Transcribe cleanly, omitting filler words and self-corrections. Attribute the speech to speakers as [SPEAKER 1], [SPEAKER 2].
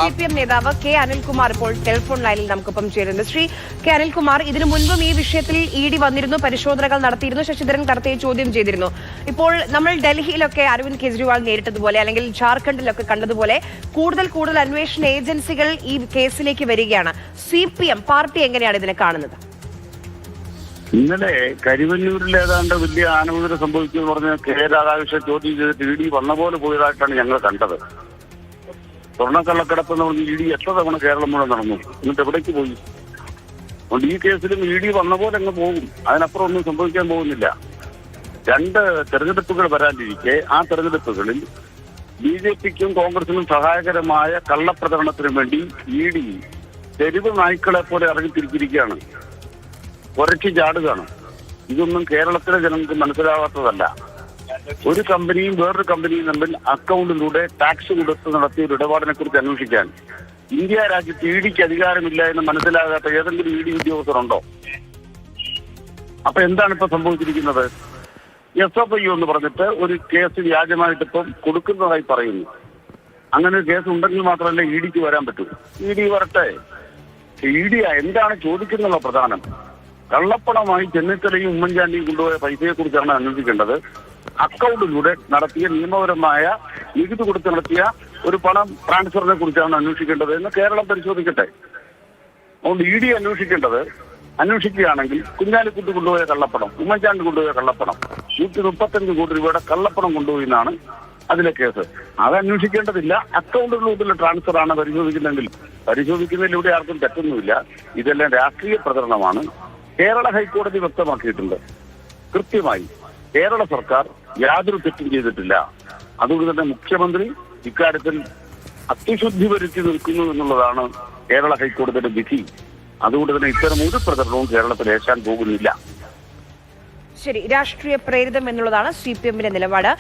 [SPEAKER 1] CPM നേതാവ് K Anilkumar ഇപ്പോൾ telephone ലൈനിൽ നമുക്കൊപ്പം ചേരുന്നു. ശ്രീ കെ അനിൽകുമാർ, ഇതിനു മുൻപും ഈ വിഷയത്തിൽ ED വന്നിരുന്നു, പരിശോധനകൾ നടത്തിയിരുന്നു, ശശിധരൻ കർത്തയെ ചോദ്യം ചെയ്തിരുന്നു. ഇപ്പോൾ നമ്മൾ ഡൽഹിയിലൊക്കെ അരവിന്ദ് കെജ്രിവാൾ നേരിട്ടതുപോലെ അല്ലെങ്കിൽ ജാർഖണ്ഡിലൊക്കെ കണ്ടതുപോലെ കൂടുതൽ അന്വേഷണ ഏജൻസികൾ ഈ കേസിലേക്ക് വരികയാണ്. CPM പാർട്ടി എങ്ങനെയാണ് ഇതിനെ കാണുന്നത്?
[SPEAKER 2] ഇന്നലെ കരിവന്നൂരിൽ ഏതാണ്ട് വലിയ ആനമുദ്രം സംഭവിച്ചു പറഞ്ഞ് കെ രാധാകൃഷ്ണൻ ചോദ്യം ചെയ്തിട്ട് ED വന്ന പോലെ പോയതായിട്ടാണ് ഞങ്ങൾ കണ്ടത്. സ്വർണ്ണക്കള്ളക്കടത്ത് എന്ന് പറഞ്ഞ് ED എത്ര തവണ കേരളം മുഴുവൻ നടന്നു, എന്നിട്ട് എവിടേക്ക് പോയി? അതുകൊണ്ട് ഈ കേസിലും ED വന്ന പോലെ അങ്ങ് പോകും, അതിനപ്പുറം ഒന്നും സംഭവിക്കാൻ പോകുന്നില്ല. 2 തെരഞ്ഞെടുപ്പുകൾ വരാനിരിക്കെ ആ തെരഞ്ഞെടുപ്പുകളിൽ BJPക്കും കോൺഗ്രസിനും സഹായകരമായ കള്ളപ്രചരണത്തിനു വേണ്ടി ED തെരുവ് നായ്ക്കളെ പോലെ ഇറങ്ങിത്തിരിച്ചിരിക്കുകയാണ്, കുറച്ച് ചാടുകയാണ്. ഇതൊന്നും കേരളത്തിലെ ജനങ്ങൾക്ക് മനസ്സിലാവാത്തതല്ല. ഒരു കമ്പനിയും വേറൊരു കമ്പനിയും തമ്മിൽ അക്കൗണ്ടിലൂടെ ടാക്സ് കൊടുത്ത് നടത്തിയ ഒരു ഇടപാടിനെ കുറിച്ച് അന്വേഷിക്കാൻ ഇന്ത്യ രാജ്യത്ത് EDക്ക് അധികാരമില്ല എന്ന് മനസ്സിലാകാത്ത ഏതെങ്കിലും ED ഉദ്യോഗസ്ഥരുണ്ടോ? അപ്പൊ എന്താണ് ഇപ്പൊ സംഭവിച്ചിരിക്കുന്നത്? SFI എന്ന് പറഞ്ഞിട്ട് ഒരു കേസ് വ്യാജമായിട്ട് ഇപ്പം കൊടുക്കുന്നതായി പറയുന്നു. അങ്ങനെ ഒരു കേസ് ഉണ്ടെങ്കിൽ മാത്രമല്ല EDക്ക് വരാൻ പറ്റൂ. ED വരട്ടെ. ED എന്താണ് ചോദിക്കുന്നുള്ള പ്രധാനം. കള്ളപ്പണമായി ചെന്നിത്തലയും ഉമ്മൻചാണ്ടിയും കൊണ്ടുപോയ പൈസയെ കുറിച്ചാണ് അന്വേഷിക്കേണ്ടത്. അക്കൗണ്ടിലൂടെ നടത്തിയ നിയമപരമായ നികുതി കൊടുത്ത് നടത്തിയ ഒരു പണം ട്രാൻസ്ഫറിനെ കുറിച്ചാണ് അന്വേഷിക്കേണ്ടത് എന്ന് കേരളം പരിശോധിക്കട്ടെ. അതുകൊണ്ട് ED അന്വേഷിക്കുകയാണെങ്കിൽ കുഞ്ഞാലിക്കുട്ടി കൊണ്ടുപോയ കള്ളപ്പണം, ഉമ്മൻചാണ്ടി കൊണ്ടുപോയ കള്ളപ്പണം, 135 കോടി രൂപയുടെ കള്ളപ്പണം കൊണ്ടുപോയി എന്നാണ് അതിലെ കേസ്. അത് അന്വേഷിക്കേണ്ടതില്ല. അക്കൗണ്ടിലൂടെയുള്ള ട്രാൻസ്ഫർ ആണ് പരിശോധിക്കുന്നതിലൂടെ ആർക്കും തെറ്റൊന്നുമില്ല. ഇതെല്ലാം രാഷ്ട്രീയ പ്രചരണമാണ്. കേരള ഹൈക്കോടതി വ്യക്തമാക്കിയിട്ടുണ്ട് കൃത്യമായി, കേരള സർക്കാർ യാതൊരു തെറ്റും ചെയ്തിട്ടില്ല. അതുകൊണ്ട് തന്നെ മുഖ്യമന്ത്രി ഇക്കാര്യത്തിൽ അത്യശുദ്ധി വരുത്തി നിൽക്കുന്നു എന്നുള്ളതാണ് കേരള ഹൈക്കോടതിയുടെ വിധി. അതുകൊണ്ട് തന്നെ ഇത്തരം ഒരു പ്രചരണവും കേരളത്തിൽ ഏശാൻ പോകുന്നില്ല.
[SPEAKER 1] ശരി, രാഷ്ട്രീയ പ്രേരിതം എന്നുള്ളതാണ് CPMന്റെ നിലപാട്.